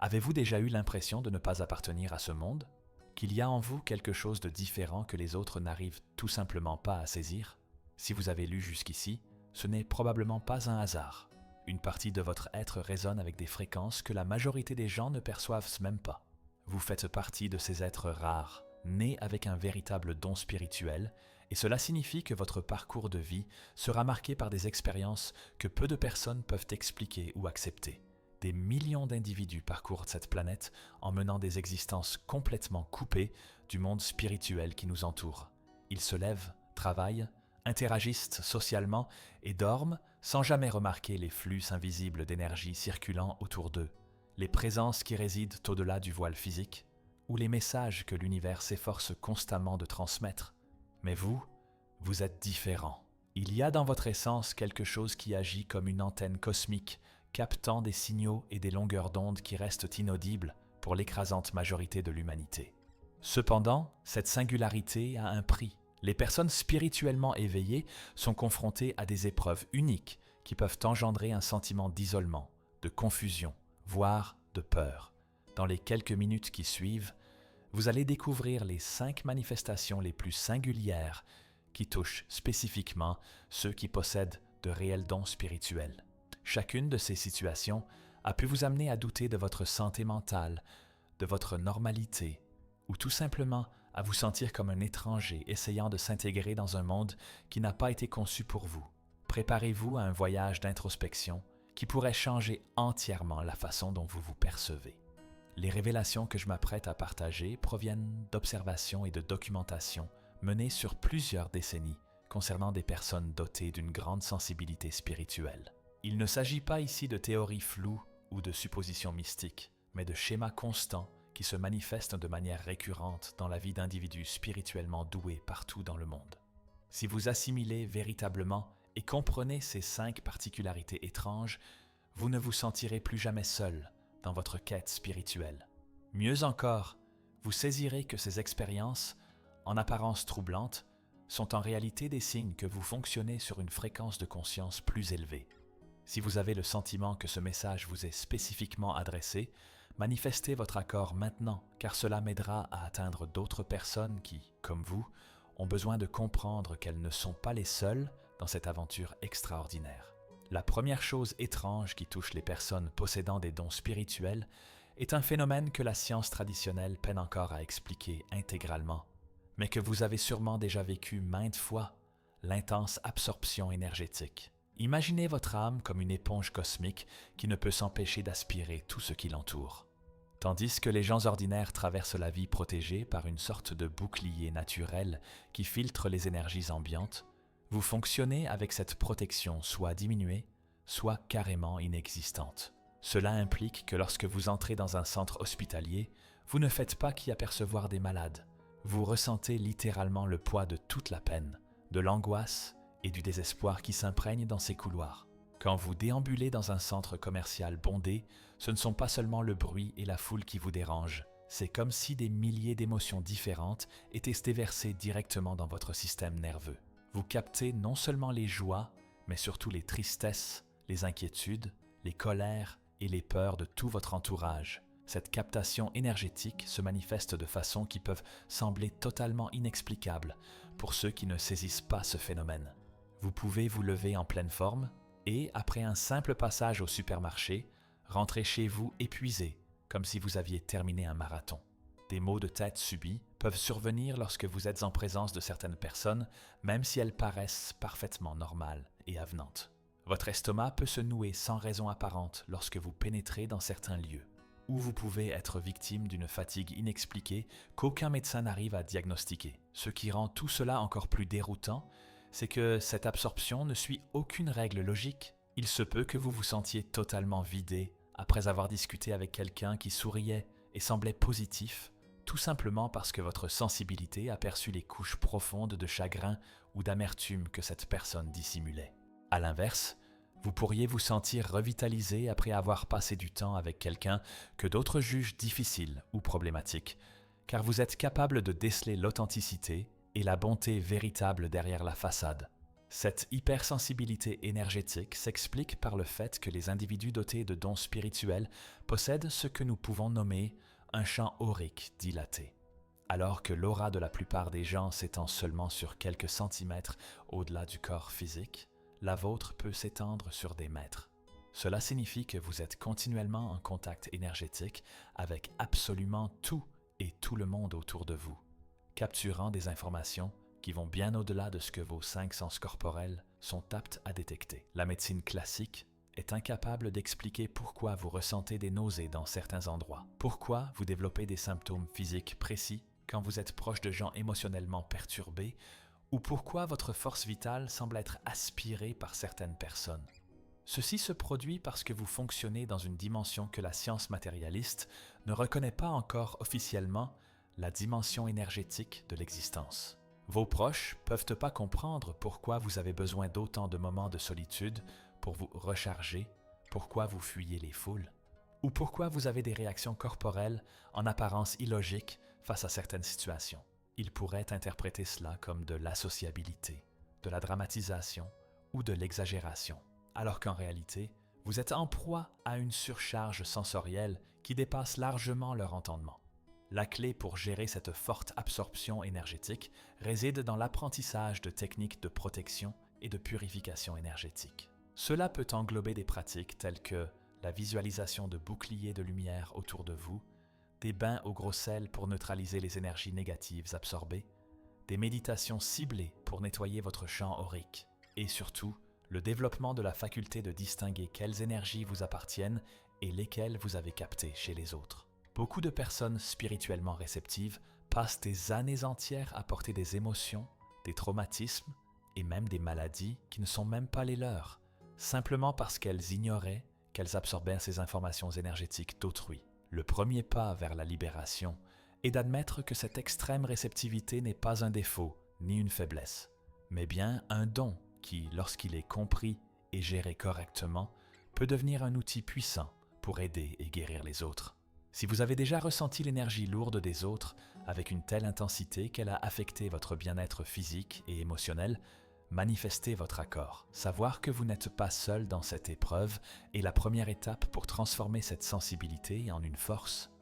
Avez-vous déjà eu l'impression de ne pas appartenir à ce monde? Qu'il y a en vous quelque chose de différent que les autres n'arrivent tout simplement pas à saisir? Si vous avez lu jusqu'ici, ce n'est probablement pas un hasard. Une partie de votre être résonne avec des fréquences que la majorité des gens ne perçoivent même pas. Vous faites partie de ces êtres rares, nés avec un véritable don spirituel, et cela signifie que votre parcours de vie sera marqué par des expériences que peu de personnes peuvent expliquer ou accepter. Des millions d'individus parcourent cette planète en menant des existences complètement coupées du monde spirituel qui nous entoure. Ils se lèvent, travaillent, interagissent socialement et dorment sans jamais remarquer les flux invisibles d'énergie circulant autour d'eux, les présences qui résident au-delà du voile physique, ou les messages que l'univers s'efforce constamment de transmettre. Mais vous êtes différent. Il y a dans votre essence quelque chose qui agit comme une antenne cosmique, captant des signaux et des longueurs d'onde qui restent inaudibles pour l'écrasante majorité de l'humanité. Cependant, cette singularité a un prix. Les personnes spirituellement éveillées sont confrontées à des épreuves uniques qui peuvent engendrer un sentiment d'isolement, de confusion, voire de peur. Dans les quelques minutes qui suivent, vous allez découvrir les 5 manifestations les plus singulières qui touchent spécifiquement ceux qui possèdent de réels dons spirituels. Chacune de ces situations a pu vous amener à douter de votre santé mentale, de votre normalité, ou tout simplement à vous sentir comme un étranger essayant de s'intégrer dans un monde qui n'a pas été conçu pour vous. Préparez-vous à un voyage d'introspection qui pourrait changer entièrement la façon dont vous vous percevez. Les révélations que je m'apprête à partager proviennent d'observations et de documentation menées sur plusieurs décennies concernant des personnes dotées d'une grande sensibilité spirituelle. Il ne s'agit pas ici de théories floues ou de suppositions mystiques, mais de schémas constants qui se manifestent de manière récurrente dans la vie d'individus spirituellement doués partout dans le monde. Si vous assimilez véritablement et comprenez ces 5 particularités étranges, vous ne vous sentirez plus jamais seul dans votre quête spirituelle. Mieux encore, vous saisirez que ces expériences, en apparence troublantes, sont en réalité des signes que vous fonctionnez sur une fréquence de conscience plus élevée. Si vous avez le sentiment que ce message vous est spécifiquement adressé, manifestez votre accord maintenant, car cela m'aidera à atteindre d'autres personnes qui, comme vous, ont besoin de comprendre qu'elles ne sont pas les seules dans cette aventure extraordinaire. La première chose étrange qui touche les personnes possédant des dons spirituels est un phénomène que la science traditionnelle peine encore à expliquer intégralement, mais que vous avez sûrement déjà vécu maintes fois, l'intense absorption énergétique. Imaginez votre âme comme une éponge cosmique qui ne peut s'empêcher d'aspirer tout ce qui l'entoure. Tandis que les gens ordinaires traversent la vie protégés par une sorte de bouclier naturel qui filtre les énergies ambiantes, vous fonctionnez avec cette protection soit diminuée, soit carrément inexistante. Cela implique que lorsque vous entrez dans un centre hospitalier, vous ne faites pas qu'y apercevoir des malades. Vous ressentez littéralement le poids de toute la peine, de l'angoisse et du désespoir qui s'imprègnent dans ces couloirs. Quand vous déambulez dans un centre commercial bondé, ce ne sont pas seulement le bruit et la foule qui vous dérangent, c'est comme si des milliers d'émotions différentes étaient déversées directement dans votre système nerveux. Vous captez non seulement les joies, mais surtout les tristesses, les inquiétudes, les colères et les peurs de tout votre entourage. Cette captation énergétique se manifeste de façons qui peuvent sembler totalement inexplicables pour ceux qui ne saisissent pas ce phénomène. Vous pouvez vous lever en pleine forme et, après un simple passage au supermarché, rentrer chez vous épuisé, comme si vous aviez terminé un marathon. Des maux de tête subits peuvent survenir lorsque vous êtes en présence de certaines personnes, même si elles paraissent parfaitement normales et avenantes. Votre estomac peut se nouer sans raison apparente lorsque vous pénétrez dans certains lieux, ou vous pouvez être victime d'une fatigue inexpliquée qu'aucun médecin n'arrive à diagnostiquer. Ce qui rend tout cela encore plus déroutant, c'est que cette absorption ne suit aucune règle logique. Il se peut que vous vous sentiez totalement vidé après avoir discuté avec quelqu'un qui souriait et semblait positif, tout simplement parce que votre sensibilité aperçut les couches profondes de chagrin ou d'amertume que cette personne dissimulait. À l'inverse, vous pourriez vous sentir revitalisé après avoir passé du temps avec quelqu'un que d'autres jugent difficile ou problématique, car vous êtes capable de déceler l'authenticité et la bonté véritable derrière la façade. Cette hypersensibilité énergétique s'explique par le fait que les individus dotés de dons spirituels possèdent ce que nous pouvons nommer un champ aurique dilaté. Alors que l'aura de la plupart des gens s'étend seulement sur quelques centimètres au-delà du corps physique, la vôtre peut s'étendre sur des mètres. Cela signifie que vous êtes continuellement en contact énergétique avec absolument tout et tout le monde autour de vous, capturant des informations qui vont bien au-delà de ce que vos 5 sens corporels sont aptes à détecter. La médecine classique est incapable d'expliquer pourquoi vous ressentez des nausées dans certains endroits, pourquoi vous développez des symptômes physiques précis quand vous êtes proche de gens émotionnellement perturbés, ou pourquoi votre force vitale semble être aspirée par certaines personnes. Ceci se produit parce que vous fonctionnez dans une dimension que la science matérialiste ne reconnaît pas encore officiellement, la dimension énergétique de l'existence. Vos proches peuvent pas comprendre pourquoi vous avez besoin d'autant de moments de solitude pour vous recharger, pourquoi vous fuyez les foules, ou pourquoi vous avez des réactions corporelles en apparence illogiques face à certaines situations. Ils pourraient interpréter cela comme de l'associabilité, de la dramatisation ou de l'exagération, alors qu'en réalité, vous êtes en proie à une surcharge sensorielle qui dépasse largement leur entendement. La clé pour gérer cette forte absorption énergétique réside dans l'apprentissage de techniques de protection et de purification énergétique. Cela peut englober des pratiques telles que la visualisation de boucliers de lumière autour de vous, des bains au gros sel pour neutraliser les énergies négatives absorbées, des méditations ciblées pour nettoyer votre champ aurique, et surtout, le développement de la faculté de distinguer quelles énergies vous appartiennent et lesquelles vous avez captées chez les autres. Beaucoup de personnes spirituellement réceptives passent des années entières à porter des émotions, des traumatismes et même des maladies qui ne sont même pas les leurs, simplement parce qu'elles ignoraient qu'elles absorbaient ces informations énergétiques d'autrui. Le premier pas vers la libération est d'admettre que cette extrême réceptivité n'est pas un défaut ni une faiblesse, mais bien un don qui, lorsqu'il est compris et géré correctement, peut devenir un outil puissant pour aider et guérir les autres. Si vous avez déjà ressenti l'énergie lourde des autres avec une telle intensité qu'elle a affecté votre bien-être physique et émotionnel, manifestez votre accord. Savoir que vous n'êtes pas seul dans cette épreuve est la première étape pour transformer cette sensibilité en une force.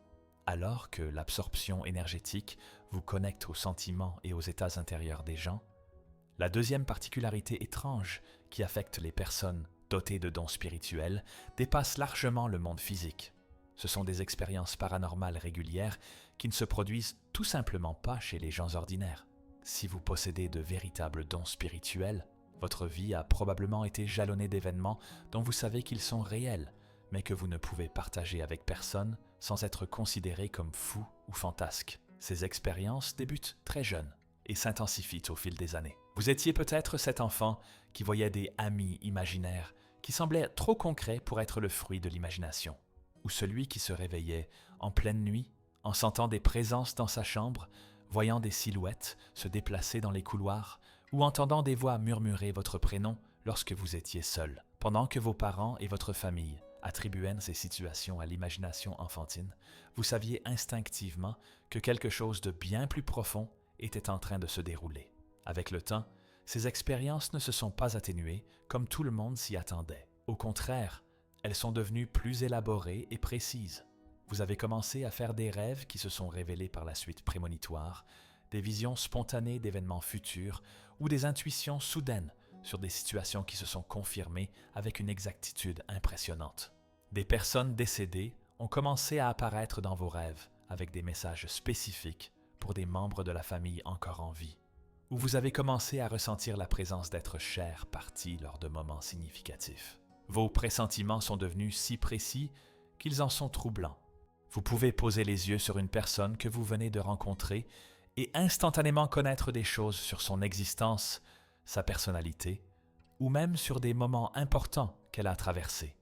Alors que l'absorption énergétique vous connecte aux sentiments et aux états intérieurs des gens, la deuxième particularité étrange qui affecte les personnes dotées de dons spirituels dépasse largement le monde physique. Ce sont des expériences paranormales régulières qui ne se produisent tout simplement pas chez les gens ordinaires. Si vous possédez de véritables dons spirituels, votre vie a probablement été jalonnée d'événements dont vous savez qu'ils sont réels, mais que vous ne pouvez partager avec personne sans être considéré comme fou ou fantasque. Ces expériences débutent très jeunes et s'intensifient au fil des années. Vous étiez peut-être cet enfant qui voyait des amis imaginaires qui semblaient trop concrets pour être le fruit de l'imagination, ou celui qui se réveillait en pleine nuit en sentant des présences dans sa chambre, voyant des silhouettes se déplacer dans les couloirs ou entendant des voix murmurer votre prénom lorsque vous étiez seul. Pendant que vos parents et votre famille attribuaient ces situations à l'imagination enfantine, vous saviez instinctivement que quelque chose de bien plus profond était en train de se dérouler. Avec le temps, ces expériences ne se sont pas atténuées comme tout le monde s'y attendait. Au contraire, elles sont devenues plus élaborées et précises. Vous avez commencé à faire des rêves qui se sont révélés par la suite prémonitoires, des visions spontanées d'événements futurs ou des intuitions soudaines sur des situations qui se sont confirmées avec une exactitude impressionnante. Des personnes décédées ont commencé à apparaître dans vos rêves avec des messages spécifiques pour des membres de la famille encore en vie, ou vous avez commencé à ressentir la présence d'êtres chers partis lors de moments significatifs. Vos pressentiments sont devenus si précis qu'ils en sont troublants. Vous pouvez poser les yeux sur une personne que vous venez de rencontrer et instantanément connaître des choses sur son existence, sa personnalité, ou même sur des moments importants qu'elle a traversés,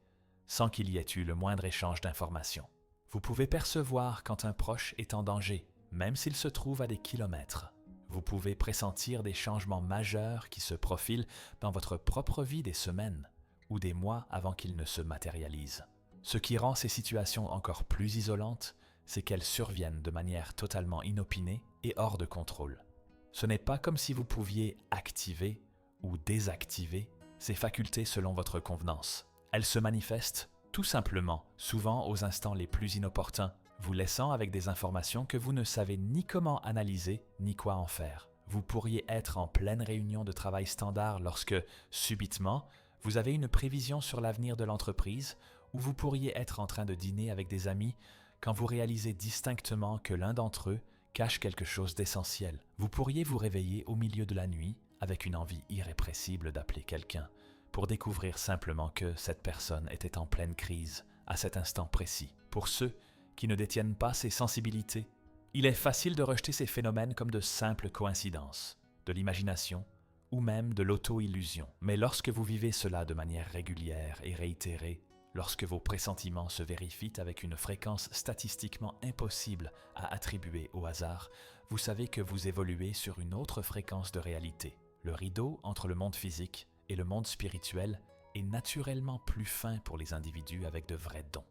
sans qu'il y ait eu le moindre échange d'informations. Vous pouvez percevoir quand un proche est en danger, même s'il se trouve à des kilomètres. Vous pouvez pressentir des changements majeurs qui se profilent dans votre propre vie des semaines ou des mois avant qu'ils ne se matérialisent. Ce qui rend ces situations encore plus isolantes, c'est qu'elles surviennent de manière totalement inopinée et hors de contrôle. Ce n'est pas comme si vous pouviez activer ou désactiver ces facultés selon votre convenance. Elles se manifestent tout simplement, souvent aux instants les plus inopportuns, vous laissant avec des informations que vous ne savez ni comment analyser ni quoi en faire. Vous pourriez être en pleine réunion de travail standard lorsque, subitement, vous avez une prévision sur l'avenir de l'entreprise, ou vous pourriez être en train de dîner avec des amis quand vous réalisez distinctement que l'un d'entre eux cache quelque chose d'essentiel. Vous pourriez vous réveiller au milieu de la nuit avec une envie irrépressible d'appeler quelqu'un pour découvrir simplement que cette personne était en pleine crise à cet instant précis. Pour ceux qui ne détiennent pas ces sensibilités, il est facile de rejeter ces phénomènes comme de simples coïncidences, de l'imagination ou même de l'auto-illusion. Mais lorsque vous vivez cela de manière régulière et réitérée, lorsque vos pressentiments se vérifient avec une fréquence statistiquement impossible à attribuer au hasard, vous savez que vous évoluez sur une autre fréquence de réalité. Le rideau entre le monde physique et le monde spirituel est naturellement plus fin pour les individus avec de vrais dons.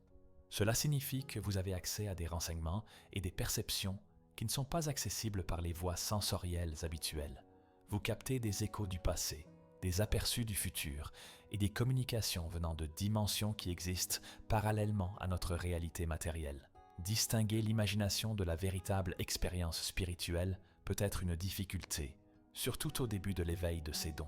Cela signifie que vous avez accès à des renseignements et des perceptions qui ne sont pas accessibles par les voies sensorielles habituelles. Vous captez des échos du passé, des aperçus du futur et des communications venant de dimensions qui existent parallèlement à notre réalité matérielle. Distinguer l'imagination de la véritable expérience spirituelle peut être une difficulté, surtout au début de l'éveil de ces dons.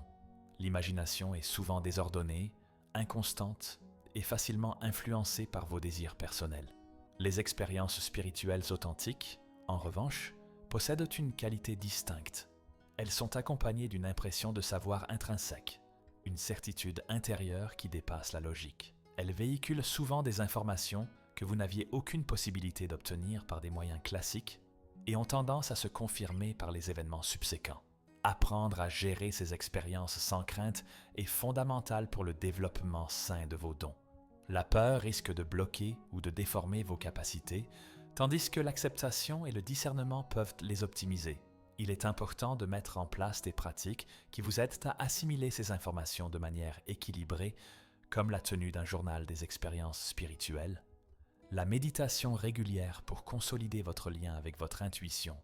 L'imagination est souvent désordonnée, inconstante et facilement influencée par vos désirs personnels. Les expériences spirituelles authentiques, en revanche, possèdent une qualité distincte. Elles sont accompagnées d'une impression de savoir intrinsèque, une certitude intérieure qui dépasse la logique. Elles véhiculent souvent des informations que vous n'aviez aucune possibilité d'obtenir par des moyens classiques et ont tendance à se confirmer par les événements subséquents. Apprendre à gérer ces expériences sans crainte est fondamental pour le développement sain de vos dons. La peur risque de bloquer ou de déformer vos capacités, tandis que l'acceptation et le discernement peuvent les optimiser. Il est important de mettre en place des pratiques qui vous aident à assimiler ces informations de manière équilibrée, comme la tenue d'un journal des expériences spirituelles, la méditation régulière pour consolider votre lien avec votre intuition,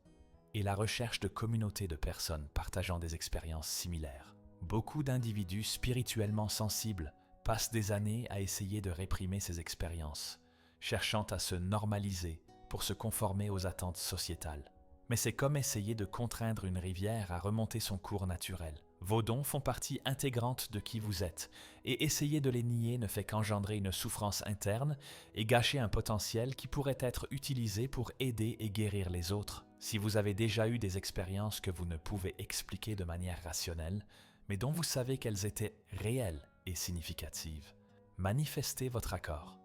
et la recherche de communautés de personnes partageant des expériences similaires. Beaucoup d'individus spirituellement sensibles passent des années à essayer de réprimer ces expériences, cherchant à se normaliser pour se conformer aux attentes sociétales. Mais c'est comme essayer de contraindre une rivière à remonter son cours naturel. Vos dons font partie intégrante de qui vous êtes, et essayer de les nier ne fait qu'engendrer une souffrance interne et gâcher un potentiel qui pourrait être utilisé pour aider et guérir les autres. Si vous avez déjà eu des expériences que vous ne pouvez expliquer de manière rationnelle, mais dont vous savez qu'elles étaient réelles et significatives, manifestez votre accord.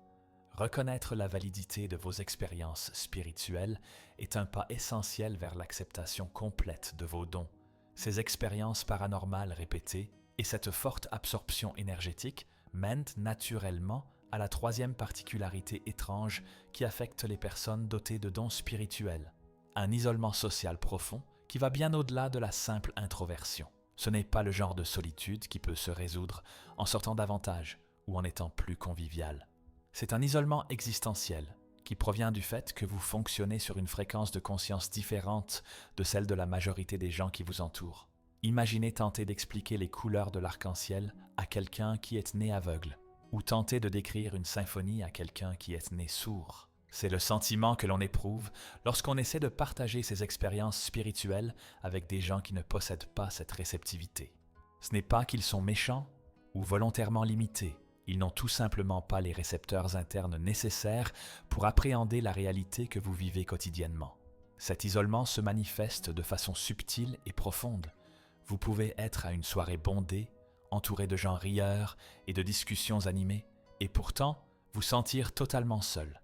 Reconnaître la validité de vos expériences spirituelles est un pas essentiel vers l'acceptation complète de vos dons. Ces expériences paranormales répétées et cette forte absorption énergétique mènent naturellement à la troisième particularité étrange qui affecte les personnes dotées de dons spirituels, un isolement social profond qui va bien au-delà de la simple introversion. Ce n'est pas le genre de solitude qui peut se résoudre en sortant davantage ou en étant plus convivial. C'est un isolement existentiel qui provient du fait que vous fonctionnez sur une fréquence de conscience différente de celle de la majorité des gens qui vous entourent. Imaginez tenter d'expliquer les couleurs de l'arc-en-ciel à quelqu'un qui est né aveugle, ou tenter de décrire une symphonie à quelqu'un qui est né sourd. C'est le sentiment que l'on éprouve lorsqu'on essaie de partager ses expériences spirituelles avec des gens qui ne possèdent pas cette réceptivité. Ce n'est pas qu'ils sont méchants ou volontairement limités. Ils n'ont tout simplement pas les récepteurs internes nécessaires pour appréhender la réalité que vous vivez quotidiennement. Cet isolement se manifeste de façon subtile et profonde. Vous pouvez être à une soirée bondée, entouré de gens rieurs et de discussions animées, et pourtant vous sentir totalement seul.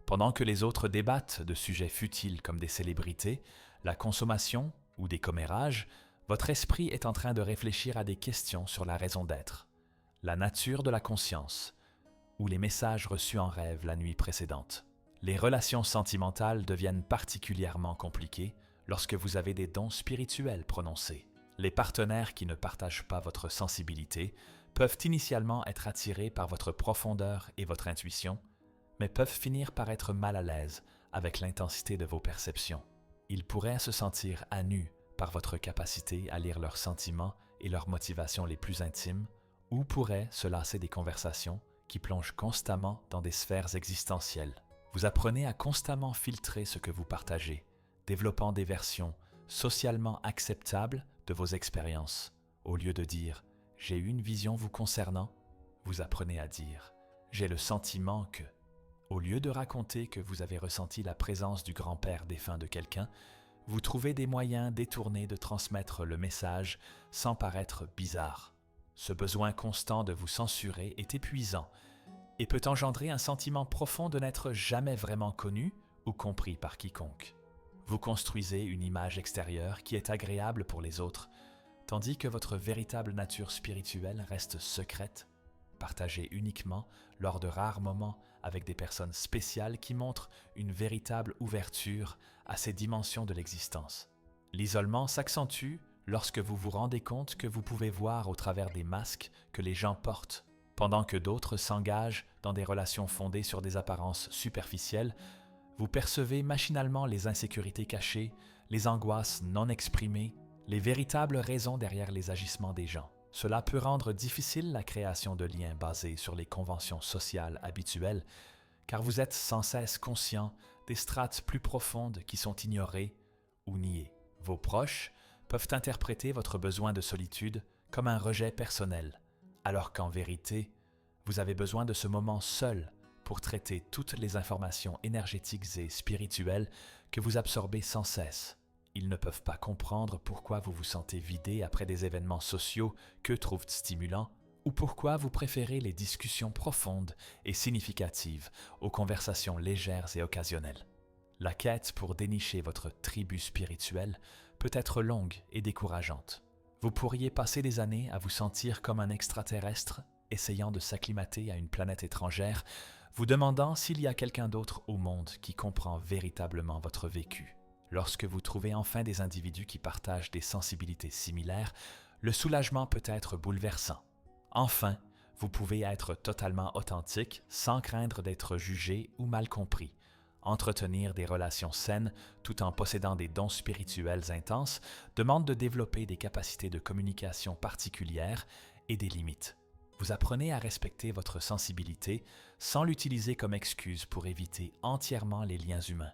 Pendant que les autres débattent de sujets futiles comme des célébrités, la consommation ou des commérages, votre esprit est en train de réfléchir à des questions sur la raison d'être, la nature de la conscience, ou les messages reçus en rêve la nuit précédente. Les relations sentimentales deviennent particulièrement compliquées lorsque vous avez des dons spirituels prononcés. Les partenaires qui ne partagent pas votre sensibilité peuvent initialement être attirés par votre profondeur et votre intuition, mais peuvent finir par être mal à l'aise avec l'intensité de vos perceptions. Ils pourraient se sentir à nu par votre capacité à lire leurs sentiments et leurs motivations les plus intimes, ou pourraient se lasser des conversations qui plongent constamment dans des sphères existentielles. Vous apprenez à constamment filtrer ce que vous partagez, développant des versions socialement acceptables de vos expériences. Au lieu de dire « j'ai eu une vision vous concernant », vous apprenez à dire « j'ai le sentiment que ». Au lieu de raconter que vous avez ressenti la présence du grand-père défunt de quelqu'un, vous trouvez des moyens détournés de transmettre le message sans paraître bizarre. Ce besoin constant de vous censurer est épuisant et peut engendrer un sentiment profond de n'être jamais vraiment connu ou compris par quiconque. Vous construisez une image extérieure qui est agréable pour les autres, tandis que votre véritable nature spirituelle reste secrète, partagée uniquement lors de rares moments avec des personnes spéciales qui montrent une véritable ouverture à ces dimensions de l'existence. L'isolement s'accentue lorsque vous vous rendez compte que vous pouvez voir au travers des masques que les gens portent. Pendant que d'autres s'engagent dans des relations fondées sur des apparences superficielles, vous percevez machinalement les insécurités cachées, les angoisses non exprimées, les véritables raisons derrière les agissements des gens. Cela peut rendre difficile la création de liens basés sur les conventions sociales habituelles, car vous êtes sans cesse conscient des strates plus profondes qui sont ignorées ou niées. Vos proches peuvent interpréter votre besoin de solitude comme un rejet personnel, alors qu'en vérité, vous avez besoin de ce moment seul pour traiter toutes les informations énergétiques et spirituelles que vous absorbez sans cesse. Ils ne peuvent pas comprendre pourquoi vous vous sentez vidé après des événements sociaux qu'eux trouvent stimulants, ou pourquoi vous préférez les discussions profondes et significatives aux conversations légères et occasionnelles. La quête pour dénicher votre tribu spirituelle peut être longue et décourageante. Vous pourriez passer des années à vous sentir comme un extraterrestre, essayant de s'acclimater à une planète étrangère, vous demandant s'il y a quelqu'un d'autre au monde qui comprend véritablement votre vécu. Lorsque vous trouvez enfin des individus qui partagent des sensibilités similaires, le soulagement peut être bouleversant. Enfin, vous pouvez être totalement authentique sans craindre d'être jugé ou mal compris. Entretenir des relations saines tout en possédant des dons spirituels intenses demande de développer des capacités de communication particulières et des limites. Vous apprenez à respecter votre sensibilité sans l'utiliser comme excuse pour éviter entièrement les liens humains.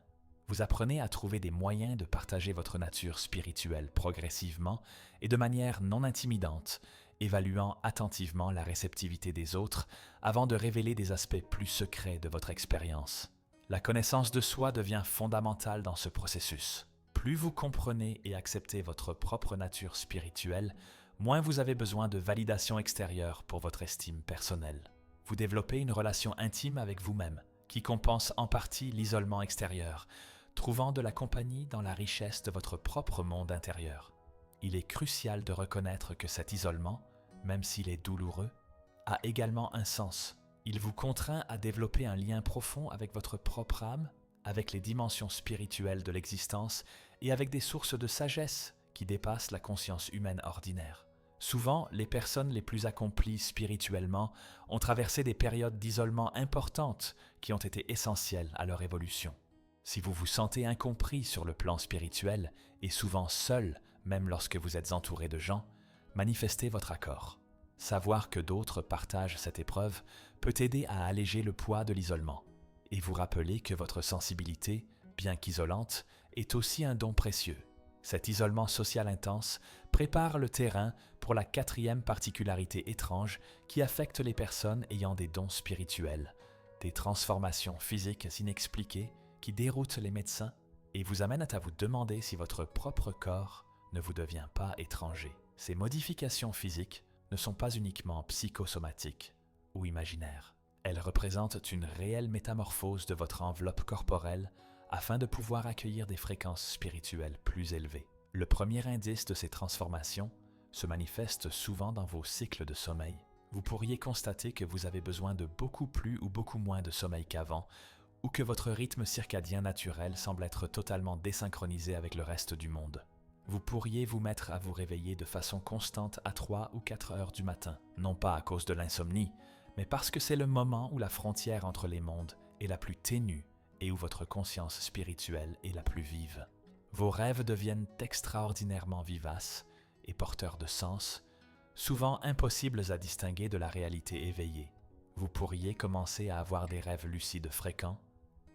Vous apprenez à trouver des moyens de partager votre nature spirituelle progressivement et de manière non intimidante, évaluant attentivement la réceptivité des autres avant de révéler des aspects plus secrets de votre expérience. La connaissance de soi devient fondamentale dans ce processus. Plus vous comprenez et acceptez votre propre nature spirituelle, moins vous avez besoin de validation extérieure pour votre estime personnelle. Vous développez une relation intime avec vous-même, qui compense en partie l'isolement extérieur, trouvant de la compagnie dans la richesse de votre propre monde intérieur. Il est crucial de reconnaître que cet isolement, même s'il est douloureux, a également un sens. Il vous contraint à développer un lien profond avec votre propre âme, avec les dimensions spirituelles de l'existence et avec des sources de sagesse qui dépassent la conscience humaine ordinaire. Souvent, les personnes les plus accomplies spirituellement ont traversé des périodes d'isolement importantes qui ont été essentielles à leur évolution. Si vous vous sentez incompris sur le plan spirituel et souvent seul, même lorsque vous êtes entouré de gens, manifestez votre accord. Savoir que d'autres partagent cette épreuve peut aider à alléger le poids de l'isolement et vous rappeler que votre sensibilité, bien qu'isolante, est aussi un don précieux. Cet isolement social intense prépare le terrain pour la quatrième particularité étrange qui affecte les personnes ayant des dons spirituels, des transformations physiques inexpliquées qui déroutent les médecins et vous amènent à vous demander si votre propre corps ne vous devient pas étranger. Ces modifications physiques ne sont pas uniquement psychosomatiques ou imaginaires. Elles représentent une réelle métamorphose de votre enveloppe corporelle afin de pouvoir accueillir des fréquences spirituelles plus élevées. Le premier indice de ces transformations se manifeste souvent dans vos cycles de sommeil. Vous pourriez constater que vous avez besoin de beaucoup plus ou beaucoup moins de sommeil qu'avant, ou que votre rythme circadien naturel semble être totalement désynchronisé avec le reste du monde. Vous pourriez vous mettre à vous réveiller de façon constante à 3 ou 4 heures du matin, non pas à cause de l'insomnie, mais parce que c'est le moment où la frontière entre les mondes est la plus ténue et où votre conscience spirituelle est la plus vive. Vos rêves deviennent extraordinairement vivaces et porteurs de sens souvent impossibles à distinguer de la réalité éveillée. Vous pourriez commencer à avoir des rêves lucides fréquents,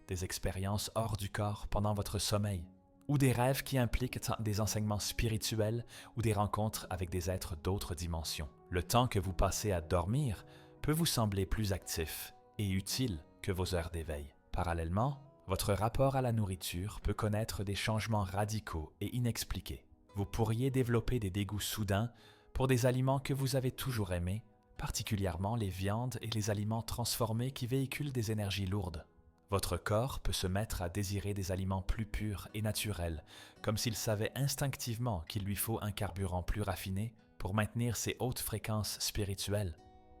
des expériences hors du corps pendant votre sommeil, ou des rêves qui impliquent des enseignements spirituels ou des rencontres avec des êtres d'autres dimensions. Le temps que vous passez à dormir peut vous sembler plus actif et utile que vos heures d'éveil. Parallèlement, votre rapport à la nourriture peut connaître des changements radicaux et inexpliqués. Vous pourriez développer des dégoûts soudains pour des aliments que vous avez toujours aimés, particulièrement les viandes et les aliments transformés qui véhiculent des énergies lourdes. Votre corps peut se mettre à désirer des aliments plus purs et naturels, comme s'il savait instinctivement qu'il lui faut un carburant plus raffiné pour maintenir ses hautes fréquences spirituelles.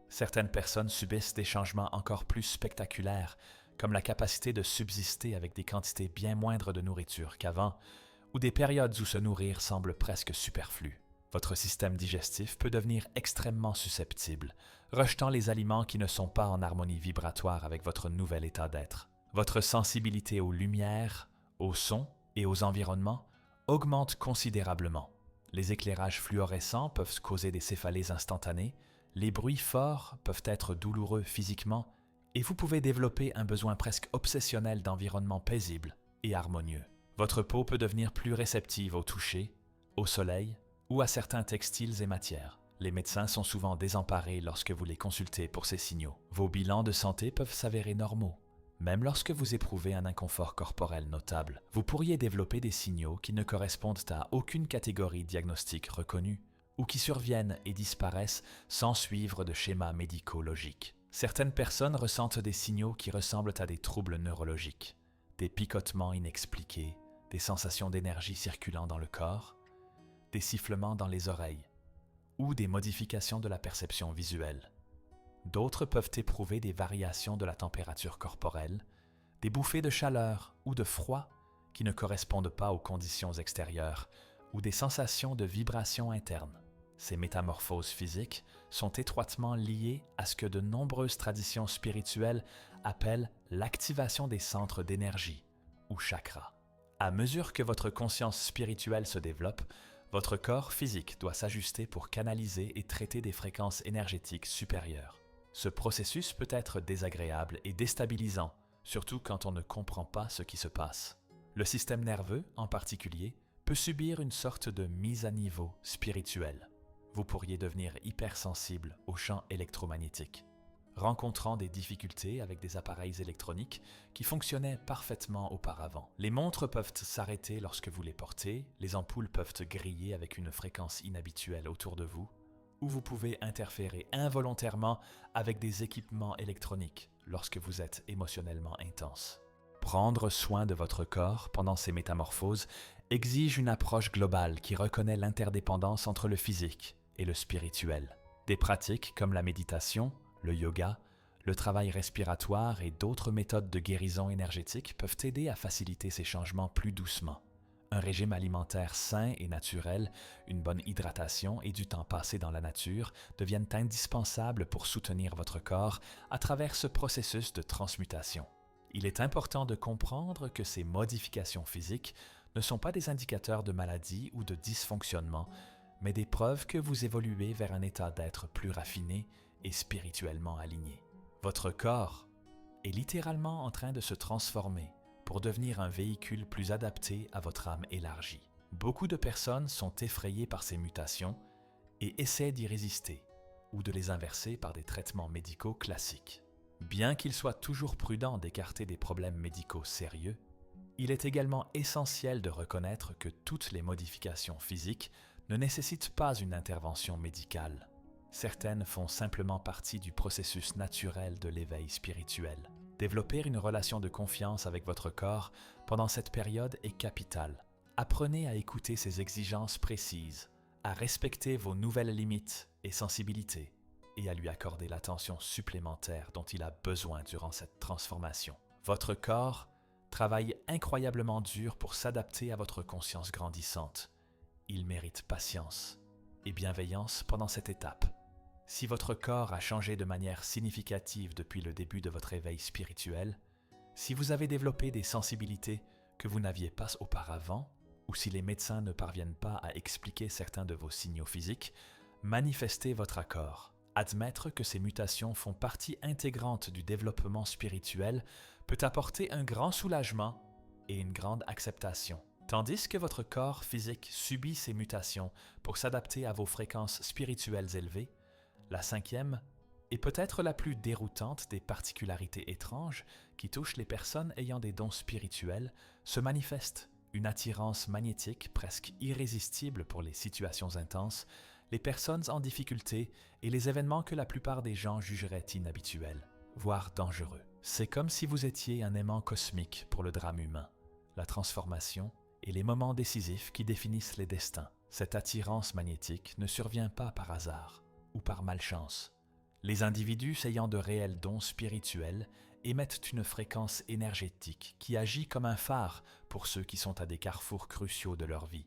Certaines personnes subissent des changements encore plus spectaculaires, comme la capacité de subsister avec des quantités bien moindres de nourriture qu'avant, ou des périodes où se nourrir semble presque superflu. Votre système digestif peut devenir extrêmement susceptible, rejetant les aliments qui ne sont pas en harmonie vibratoire avec votre nouvel état d'être. Votre sensibilité aux lumières, aux sons et aux environnements augmente considérablement. Les éclairages fluorescents peuvent causer des céphalées instantanées, les bruits forts peuvent être douloureux physiquement, et vous pouvez développer un besoin presque obsessionnel d'environnement paisible et harmonieux. Votre peau peut devenir plus réceptive au toucher, au soleil ou à certains textiles et matières. Les médecins sont souvent désemparés lorsque vous les consultez pour ces signaux. Vos bilans de santé peuvent s'avérer normaux. Même lorsque vous éprouvez un inconfort corporel notable, vous pourriez développer des signaux qui ne correspondent à aucune catégorie diagnostique reconnue ou qui surviennent et disparaissent sans suivre de schéma médico-logique. Certaines personnes ressentent des signaux qui ressemblent à des troubles neurologiques, des picotements inexpliqués, des sensations d'énergie circulant dans le corps, des sifflements dans les oreilles ou des modifications de la perception visuelle. D'autres peuvent éprouver des variations de la température corporelle, des bouffées de chaleur ou de froid qui ne correspondent pas aux conditions extérieures ou des sensations de vibration interne. Ces métamorphoses physiques sont étroitement liées à ce que de nombreuses traditions spirituelles appellent l'activation des centres d'énergie ou chakras. À mesure que votre conscience spirituelle se développe, votre corps physique doit s'ajuster pour canaliser et traiter des fréquences énergétiques supérieures. Ce processus peut être désagréable et déstabilisant, surtout quand on ne comprend pas ce qui se passe. Le système nerveux, en particulier, peut subir une sorte de mise à niveau spirituelle. Vous pourriez devenir hypersensible aux champs électromagnétiques, rencontrant des difficultés avec des appareils électroniques qui fonctionnaient parfaitement auparavant. Les montres peuvent s'arrêter lorsque vous les portez, les ampoules peuvent griller avec une fréquence inhabituelle autour de vous, ou vous pouvez interférer involontairement avec des équipements électroniques lorsque vous êtes émotionnellement intense. Prendre soin de votre corps pendant ces métamorphoses exige une approche globale qui reconnaît l'interdépendance entre le physique et le spirituel. Des pratiques comme la méditation, le yoga, le travail respiratoire et d'autres méthodes de guérison énergétique peuvent aider à faciliter ces changements plus doucement. Un régime alimentaire sain et naturel, une bonne hydratation et du temps passé dans la nature deviennent indispensables pour soutenir votre corps à travers ce processus de transmutation. Il est important de comprendre que ces modifications physiques ne sont pas des indicateurs de maladie ou de dysfonctionnement, mais des preuves que vous évoluez vers un état d'être plus raffiné et spirituellement aligné. Votre corps est littéralement en train de se transformer pour devenir un véhicule plus adapté à votre âme élargie. Beaucoup de personnes sont effrayées par ces mutations et essaient d'y résister ou de les inverser par des traitements médicaux classiques. Bien qu'il soit toujours prudent d'écarter des problèmes médicaux sérieux, il est également essentiel de reconnaître que toutes les modifications physiques ne nécessitent pas une intervention médicale. Certaines font simplement partie du processus naturel de l'éveil spirituel. Développer une relation de confiance avec votre corps pendant cette période est capital. Apprenez à écouter ses exigences précises, à respecter vos nouvelles limites et sensibilités, et à lui accorder l'attention supplémentaire dont il a besoin durant cette transformation. Votre corps travaille incroyablement dur pour s'adapter à votre conscience grandissante. Il mérite patience et bienveillance pendant cette étape. Si votre corps a changé de manière significative depuis le début de votre éveil spirituel, si vous avez développé des sensibilités que vous n'aviez pas auparavant, ou si les médecins ne parviennent pas à expliquer certains de vos signaux physiques, Manifester votre accord. Admettre que ces mutations font partie intégrante du développement spirituel peut apporter un grand soulagement et une grande acceptation. Tandis que votre corps physique subit ces mutations pour s'adapter à vos fréquences spirituelles élevées, la cinquième est peut-être la plus déroutante des particularités étranges qui touchent les personnes ayant des dons spirituels, se manifeste une attirance magnétique presque irrésistible pour les situations intenses, les personnes en difficulté et les événements que la plupart des gens jugeraient inhabituels, voire dangereux. C'est comme si vous étiez un aimant cosmique pour le drame humain, la transformation et les moments décisifs qui définissent les destins. Cette attirance magnétique ne survient pas par hasard ou par malchance. Les individus ayant de réels dons spirituels émettent une fréquence énergétique qui agit comme un phare pour ceux qui sont à des carrefours cruciaux de leur vie.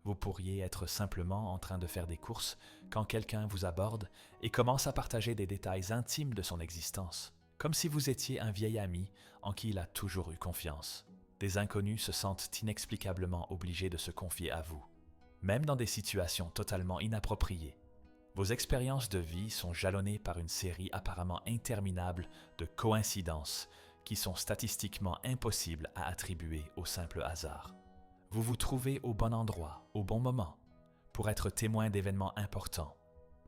Vous pourriez être simplement en train de faire des courses quand quelqu'un vous aborde et commence à partager des détails intimes de son existence, comme si vous étiez un vieil ami en qui il a toujours eu confiance. Des inconnus se sentent inexplicablement obligés de se confier à vous, même dans des situations totalement inappropriées. Vos expériences de vie sont jalonnées par une série apparemment interminable de coïncidences qui sont statistiquement impossibles à attribuer au simple hasard. Vous vous trouvez au bon endroit, au bon moment, pour être témoin d'événements importants,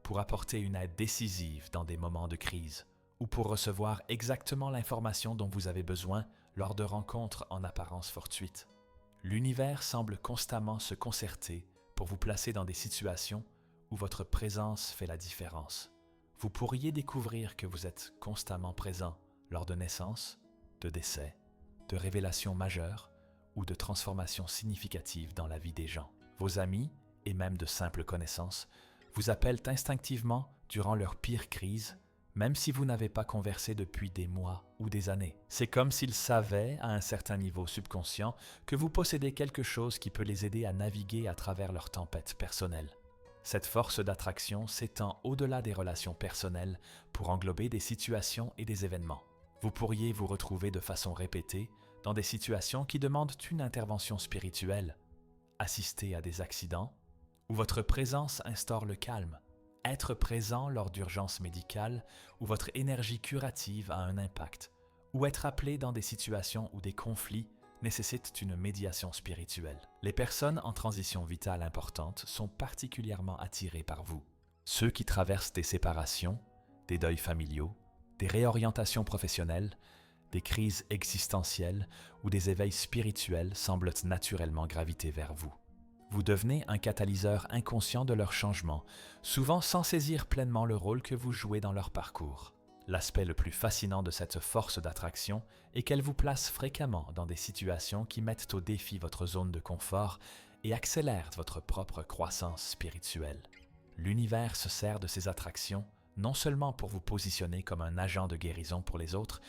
pour apporter une aide décisive dans des moments de crise, ou pour recevoir exactement l'information dont vous avez besoin lors de rencontres en apparence fortuites. L'univers semble constamment se concerter pour vous placer dans des situations où votre présence fait la différence. Vous pourriez découvrir que vous êtes constamment présent lors de naissances, de décès, de révélations majeures ou de transformations significatives dans la vie des gens. Vos amis, et même de simples connaissances, vous appellent instinctivement durant leur pire crise, même si vous n'avez pas conversé depuis des mois ou des années. C'est comme s'ils savaient, à un certain niveau subconscient, que vous possédez quelque chose qui peut les aider à naviguer à travers leur tempête personnelle. Cette force d'attraction s'étend au-delà des relations personnelles pour englober des situations et des événements. Vous pourriez vous retrouver de façon répétée dans des situations qui demandent une intervention spirituelle, assister à des accidents, où votre présence instaure le calme, être présent lors d'urgences médicales où votre énergie curative a un impact, ou être appelé dans des situations où des conflits nécessitent une médiation spirituelle. Les personnes en transition vitale importante sont particulièrement attirées par vous. Ceux qui traversent des séparations, des deuils familiaux, des réorientations professionnelles, des crises existentielles ou des éveils spirituels semblent naturellement graviter vers vous. Vous devenez un catalyseur inconscient de leur changement, souvent sans saisir pleinement le rôle que vous jouez dans leur parcours. L'aspect le plus fascinant de cette force d'attraction est qu'elle vous place fréquemment dans des situations qui mettent au défi votre zone de confort et accélèrent votre propre croissance spirituelle. L'univers se sert de ces attractions non seulement pour vous positionner comme un agent de guérison pour les autres,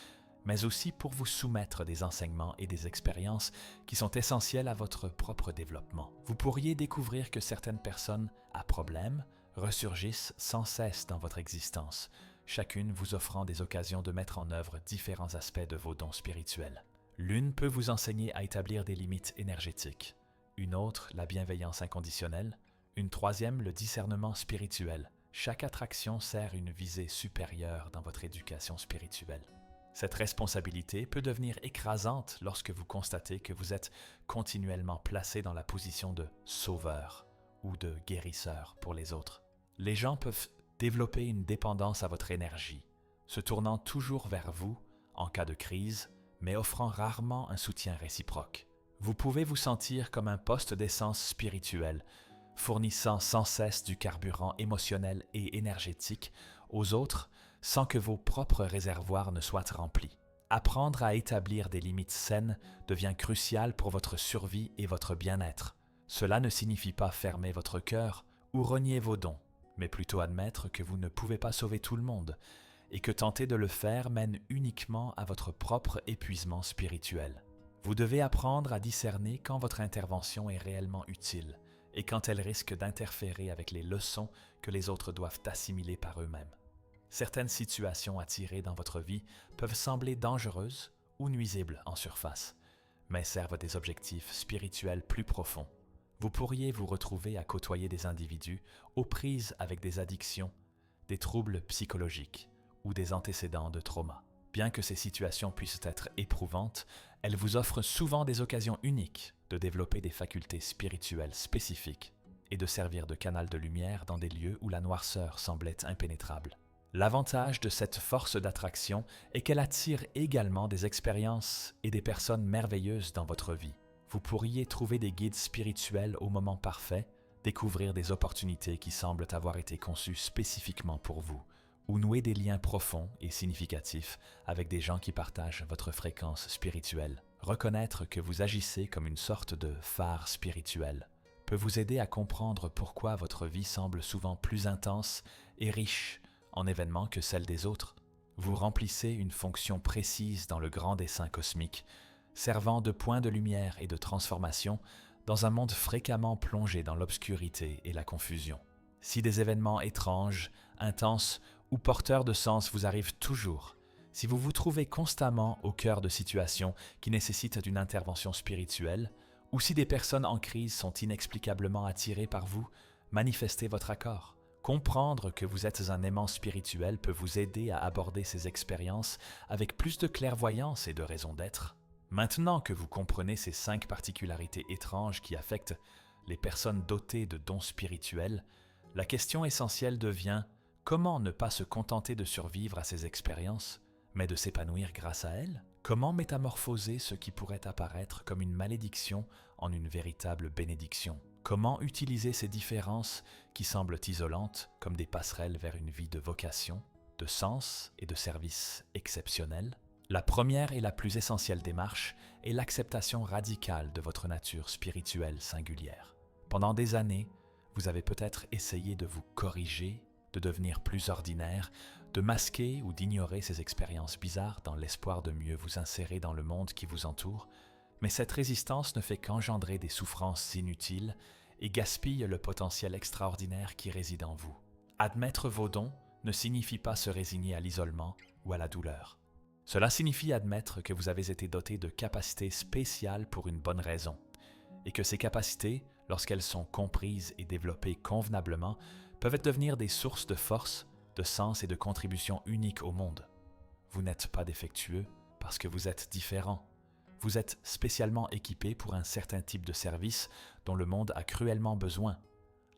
mais aussi pour vous soumettre des enseignements et des expériences qui sont essentielles à votre propre développement. Vous pourriez découvrir que certaines personnes à problème ressurgissent sans cesse dans votre existence, chacune vous offrant des occasions de mettre en œuvre différents aspects de vos dons spirituels. L'une peut vous enseigner à établir des limites énergétiques, une autre la bienveillance inconditionnelle, une troisième le discernement spirituel. Chaque attraction sert une visée supérieure dans votre éducation spirituelle. Cette responsabilité peut devenir écrasante lorsque vous constatez que vous êtes continuellement placé dans la position de sauveur ou de guérisseur pour les autres. Les gens peuvent développer une dépendance à votre énergie, se tournant toujours vers vous en cas de crise, mais offrant rarement un soutien réciproque. Vous pouvez vous sentir comme un poste d'essence spirituelle, fournissant sans cesse du carburant émotionnel et énergétique aux autres sans que vos propres réservoirs ne soient remplis. Apprendre à établir des limites saines devient crucial pour votre survie et votre bien-être. Cela ne signifie pas fermer votre cœur ou renier vos dons, mais plutôt admettre que vous ne pouvez pas sauver tout le monde et que tenter de le faire mène uniquement à votre propre épuisement spirituel. Vous devez apprendre à discerner quand votre intervention est réellement utile et quand elle risque d'interférer avec les leçons que les autres doivent assimiler par eux-mêmes. Certaines situations attirées dans votre vie peuvent sembler dangereuses ou nuisibles en surface, mais servent des objectifs spirituels plus profonds. Vous pourriez vous retrouver à côtoyer des individus aux prises avec des addictions, des troubles psychologiques ou des antécédents de trauma. Bien que ces situations puissent être éprouvantes, elles vous offrent souvent des occasions uniques de développer des facultés spirituelles spécifiques et de servir de canal de lumière dans des lieux où la noirceur semblait impénétrable. L'avantage de cette force d'attraction est qu'elle attire également des expériences et des personnes merveilleuses dans votre vie. Vous pourriez trouver des guides spirituels au moment parfait, découvrir des opportunités qui semblent avoir été conçues spécifiquement pour vous, ou nouer des liens profonds et significatifs avec des gens qui partagent votre fréquence spirituelle. Reconnaître que vous agissez comme une sorte de phare spirituel peut vous aider à comprendre pourquoi votre vie semble souvent plus intense et riche en événements que celle des autres. Vous remplissez une fonction précise dans le grand dessein cosmique, servant de point de lumière et de transformation dans un monde fréquemment plongé dans l'obscurité et la confusion. Si des événements étranges, intenses ou porteurs de sens vous arrivent toujours, si vous vous trouvez constamment au cœur de situations qui nécessitent d'une intervention spirituelle, ou si des personnes en crise sont inexplicablement attirées par vous, manifestez votre accord. Comprendre que vous êtes un aimant spirituel peut vous aider à aborder ces expériences avec plus de clairvoyance et de raison d'être. Maintenant que vous comprenez ces 5 particularités étranges qui affectent les personnes dotées de dons spirituels, la question essentielle devient comment ne pas se contenter de survivre à ces expériences, mais de s'épanouir grâce à elles? Comment métamorphoser ce qui pourrait apparaître comme une malédiction en une véritable bénédiction? Comment utiliser ces différences qui semblent isolantes comme des passerelles vers une vie de vocation, de sens et de service exceptionnel? La première et la plus essentielle démarche est l'acceptation radicale de votre nature spirituelle singulière. Pendant des années, vous avez peut-être essayé de vous corriger, de devenir plus ordinaire, de masquer ou d'ignorer ces expériences bizarres dans l'espoir de mieux vous insérer dans le monde qui vous entoure, mais cette résistance ne fait qu'engendrer des souffrances inutiles et gaspille le potentiel extraordinaire qui réside en vous. Admettre vos dons ne signifie pas se résigner à l'isolement ou à la douleur. Cela signifie admettre que vous avez été doté de capacités spéciales pour une bonne raison, et que ces capacités, lorsqu'elles sont comprises et développées convenablement, peuvent devenir des sources de force, de sens et de contribution uniques au monde. Vous n'êtes pas défectueux parce que vous êtes différent. Vous êtes spécialement équipé pour un certain type de service dont le monde a cruellement besoin.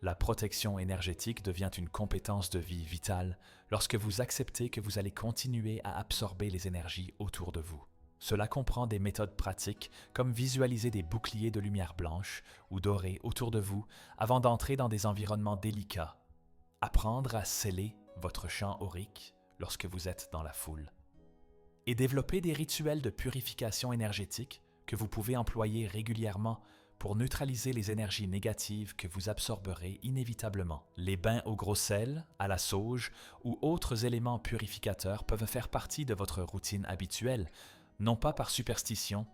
La protection énergétique devient une compétence de vie vitale lorsque vous acceptez que vous allez continuer à absorber les énergies autour de vous. Cela comprend des méthodes pratiques comme visualiser des boucliers de lumière blanche ou dorée autour de vous avant d'entrer dans des environnements délicats. Apprendre à sceller votre champ aurique lorsque vous êtes dans la foule. Et développer des rituels de purification énergétique que vous pouvez employer régulièrement pour neutraliser les énergies négatives que vous absorberez inévitablement. Les bains au gros sel, à la sauge ou autres éléments purificateurs peuvent faire partie de votre routine habituelle, non pas par superstition,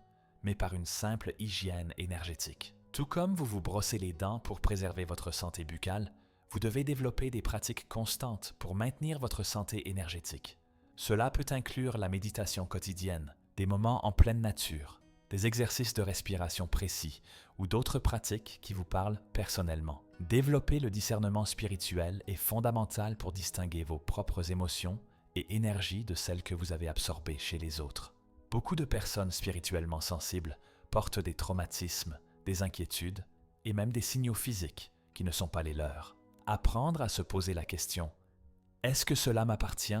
mais par une simple hygiène énergétique. Tout comme vous vous brossez les dents pour préserver votre santé buccale, vous devez développer des pratiques constantes pour maintenir votre santé énergétique. Cela peut inclure la méditation quotidienne, des moments en pleine nature, des exercices de respiration précis ou d'autres pratiques qui vous parlent personnellement. Développer le discernement spirituel est fondamental pour distinguer vos propres émotions et énergies de celles que vous avez absorbées chez les autres. Beaucoup de personnes spirituellement sensibles portent des traumatismes, des inquiétudes et même des signaux physiques qui ne sont pas les leurs. Apprendre à se poser la question « Est-ce que cela m'appartient ?»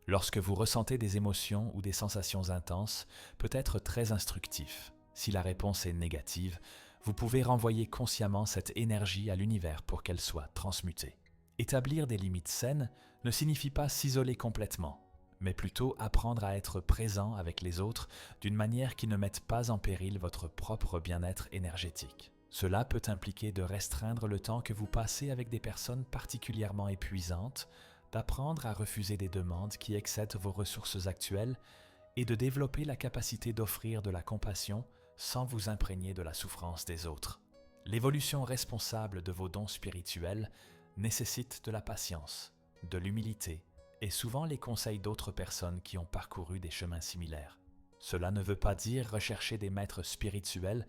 Lorsque vous ressentez des émotions ou des sensations intenses, peut être très instructif. Si la réponse est négative, vous pouvez renvoyer consciemment cette énergie à l'univers pour qu'elle soit transmutée. Établir des limites saines ne signifie pas s'isoler complètement, mais plutôt apprendre à être présent avec les autres d'une manière qui ne mette pas en péril votre propre bien-être énergétique. Cela peut impliquer de restreindre le temps que vous passez avec des personnes particulièrement épuisantes, d'apprendre à refuser des demandes qui excèdent vos ressources actuelles et de développer la capacité d'offrir de la compassion sans vous imprégner de la souffrance des autres. L'évolution responsable de vos dons spirituels nécessite de la patience, de l'humilité et souvent les conseils d'autres personnes qui ont parcouru des chemins similaires. Cela ne veut pas dire rechercher des maîtres spirituels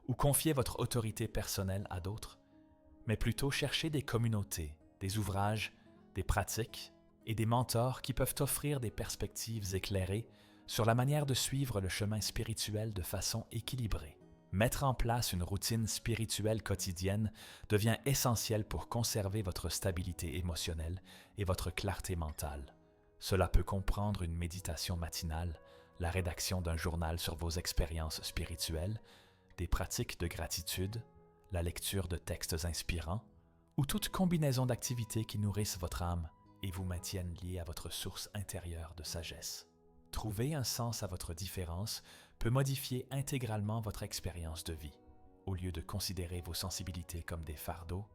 ou confier votre autorité personnelle à d'autres, mais plutôt chercher des communautés, des ouvrages, des pratiques et des mentors qui peuvent offrir des perspectives éclairées sur la manière de suivre le chemin spirituel de façon équilibrée. Mettre en place une routine spirituelle quotidienne devient essentiel pour conserver votre stabilité émotionnelle et votre clarté mentale. Cela peut comprendre une méditation matinale, la rédaction d'un journal sur vos expériences spirituelles, des pratiques de gratitude, la lecture de textes inspirants, ou toute combinaison d'activités qui nourrissent votre âme et vous maintiennent liés à votre source intérieure de sagesse. Trouver un sens à votre différence peut modifier intégralement votre expérience de vie. Au lieu de considérer vos sensibilités comme des fardeaux,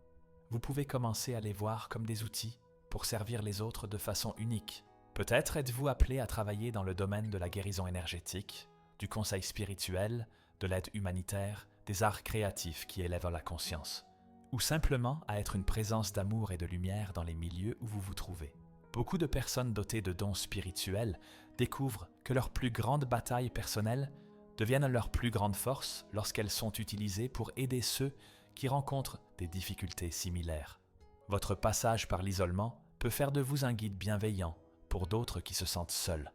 vous pouvez commencer à les voir comme des outils pour servir les autres de façon unique. Peut-être êtes-vous appelé à travailler dans le domaine de la guérison énergétique, du conseil spirituel, de l'aide humanitaire, des arts créatifs qui élèvent la conscience, ou simplement à être une présence d'amour et de lumière dans les milieux où vous vous trouvez. Beaucoup de personnes dotées de dons spirituels découvrent que leurs plus grandes batailles personnelles deviennent leur plus grande force lorsqu'elles sont utilisées pour aider ceux qui rencontrent des difficultés similaires. Votre passage par l'isolement peut faire de vous un guide bienveillant pour d'autres qui se sentent seuls.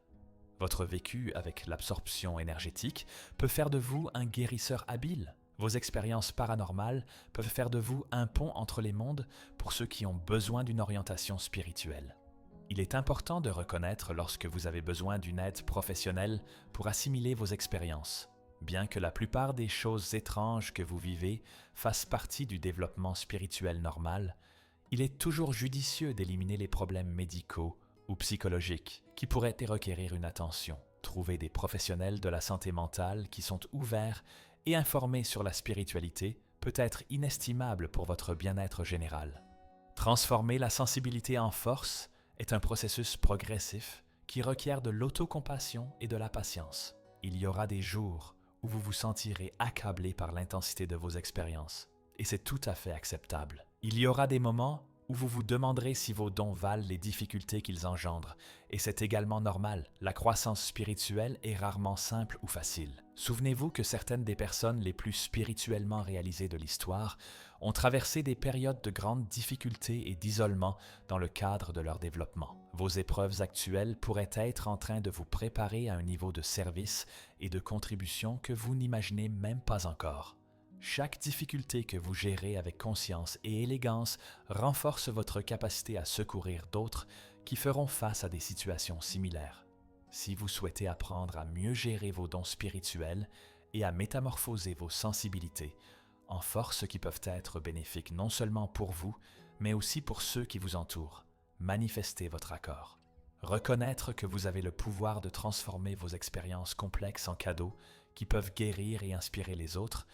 Votre vécu avec l'absorption énergétique peut faire de vous un guérisseur habile. Vos expériences paranormales peuvent faire de vous un pont entre les mondes pour ceux qui ont besoin d'une orientation spirituelle. Il est important de reconnaître lorsque vous avez besoin d'une aide professionnelle pour assimiler vos expériences. Bien que la plupart des choses étranges que vous vivez fassent partie du développement spirituel normal, il est toujours judicieux d'éliminer les problèmes médicaux ou psychologiques qui pourraient y requérir une attention. Trouver des professionnels de la santé mentale qui sont ouverts et informés sur la spiritualité peut être inestimable pour votre bien-être général. Transformer la sensibilité en force est un processus progressif qui requiert de l'autocompassion et de la patience. Il y aura des jours où vous vous sentirez accablé par l'intensité de vos expériences, et c'est tout à fait acceptable. Il y aura des moments où vous vous demanderez si vos dons valent les difficultés qu'ils engendrent, et c'est également normal. La croissance spirituelle est rarement simple ou facile. Souvenez-vous que certaines des personnes les plus spirituellement réalisées de l'histoire ont traversé des périodes de grandes difficultés et d'isolement dans le cadre de leur développement. Vos épreuves actuelles pourraient être en train de vous préparer à un niveau de service et de contribution que vous n'imaginez même pas encore. Chaque difficulté que vous gérez avec conscience et élégance renforce votre capacité à secourir d'autres qui feront face à des situations similaires. Si vous souhaitez apprendre à mieux gérer vos dons spirituels et à métamorphoser vos sensibilités en forces qui peuvent être bénéfiques non seulement pour vous, mais aussi pour ceux qui vous entourent, manifestez votre accord. Reconnaître que vous avez le pouvoir de transformer vos expériences complexes en cadeaux qui peuvent guérir et inspirer les autres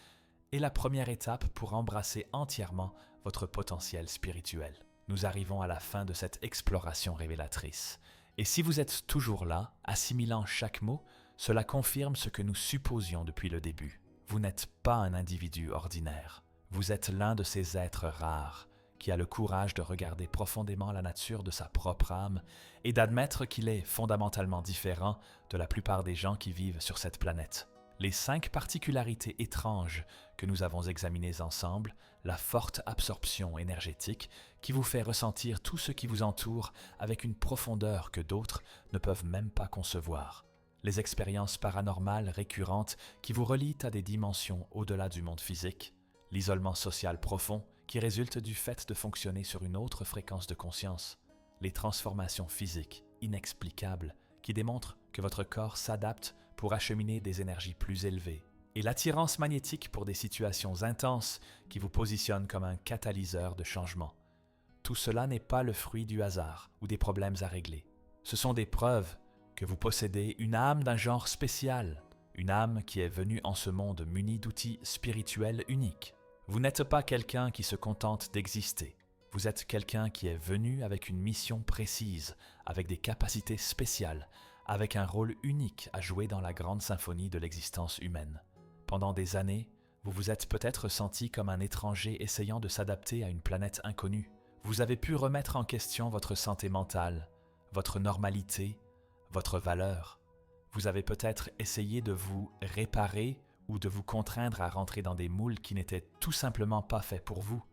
est la première étape pour embrasser entièrement votre potentiel spirituel. Nous arrivons à la fin de cette exploration révélatrice. Et si vous êtes toujours là, assimilant chaque mot, cela confirme ce que nous supposions depuis le début. Vous n'êtes pas un individu ordinaire. Vous êtes l'un de ces êtres rares qui a le courage de regarder profondément la nature de sa propre âme et d'admettre qu'il est fondamentalement différent de la plupart des gens qui vivent sur cette planète. Les 5 particularités étranges que nous avons examinées ensemble, la forte absorption énergétique qui vous fait ressentir tout ce qui vous entoure avec une profondeur que d'autres ne peuvent même pas concevoir, les expériences paranormales récurrentes qui vous relient à des dimensions au-delà du monde physique, l'isolement social profond qui résulte du fait de fonctionner sur une autre fréquence de conscience, les transformations physiques inexplicables qui démontrent que votre corps s'adapte pour acheminer des énergies plus élevées, et l'attirance magnétique pour des situations intenses qui vous positionnent comme un catalyseur de changement. Tout cela n'est pas le fruit du hasard ou des problèmes à régler. Ce sont des preuves que vous possédez une âme d'un genre spécial, une âme qui est venue en ce monde munie d'outils spirituels uniques. Vous n'êtes pas quelqu'un qui se contente d'exister. Vous êtes quelqu'un qui est venu avec une mission précise, avec des capacités spéciales, avec un rôle unique à jouer dans la grande symphonie de l'existence humaine. Pendant des années, vous vous êtes peut-être senti comme un étranger essayant de s'adapter à une planète inconnue. Vous avez pu remettre en question votre santé mentale, votre normalité, votre valeur. Vous avez peut-être essayé de vous réparer ou de vous contraindre à rentrer dans des moules qui n'étaient tout simplement pas faits pour vous.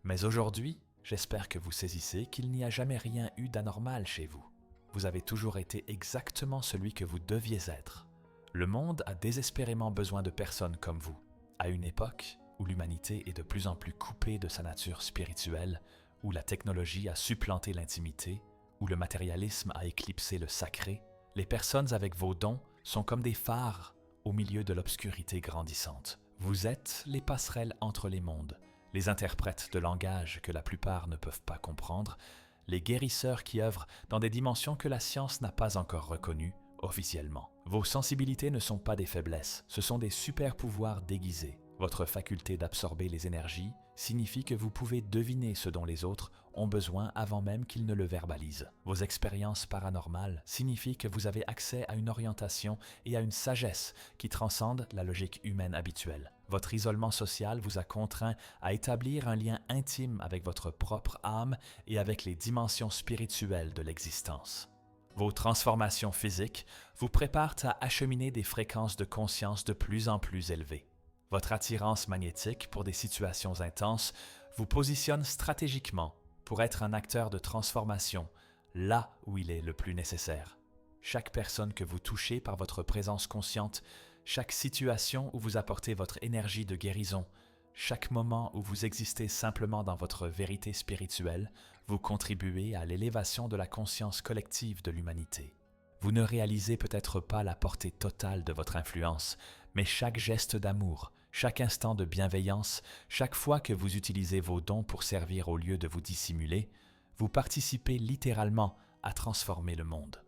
Mais aujourd'hui, j'espère que vous saisissez qu'il n'y a jamais rien eu d'anormal chez vous. Vous avez toujours été exactement celui que vous deviez être. Le monde a désespérément besoin de personnes comme vous. À une époque où l'humanité est de plus en plus coupée de sa nature spirituelle, où la technologie a supplanté l'intimité, où le matérialisme a éclipsé le sacré, les personnes avec vos dons sont comme des phares au milieu de l'obscurité grandissante. Vous êtes les passerelles entre les mondes, les interprètes de langage que la plupart ne peuvent pas comprendre, les guérisseurs qui œuvrent dans des dimensions que la science n'a pas encore reconnues officiellement. Vos sensibilités ne sont pas des faiblesses, ce sont des super-pouvoirs déguisés. Votre faculté d'absorber les énergies signifie que vous pouvez deviner ce dont les autres ont besoin avant même qu'ils ne le verbalisent. Vos expériences paranormales signifient que vous avez accès à une orientation et à une sagesse qui transcendent la logique humaine habituelle. Votre isolement social vous a contraint à établir un lien intime avec votre propre âme et avec les dimensions spirituelles de l'existence. Vos transformations physiques vous préparent à acheminer des fréquences de conscience de plus en plus élevées. Votre attirance magnétique pour des situations intenses vous positionne stratégiquement pour être un acteur de transformation là où il est le plus nécessaire. Chaque personne que vous touchez par votre présence consciente, chaque situation où vous apportez votre énergie de guérison, chaque moment où vous existez simplement dans votre vérité spirituelle, vous contribuez à l'élévation de la conscience collective de l'humanité. Vous ne réalisez peut-être pas la portée totale de votre influence, mais chaque geste d'amour, chaque instant de bienveillance, chaque fois que vous utilisez vos dons pour servir au lieu de vous dissimuler, vous participez littéralement à transformer le monde.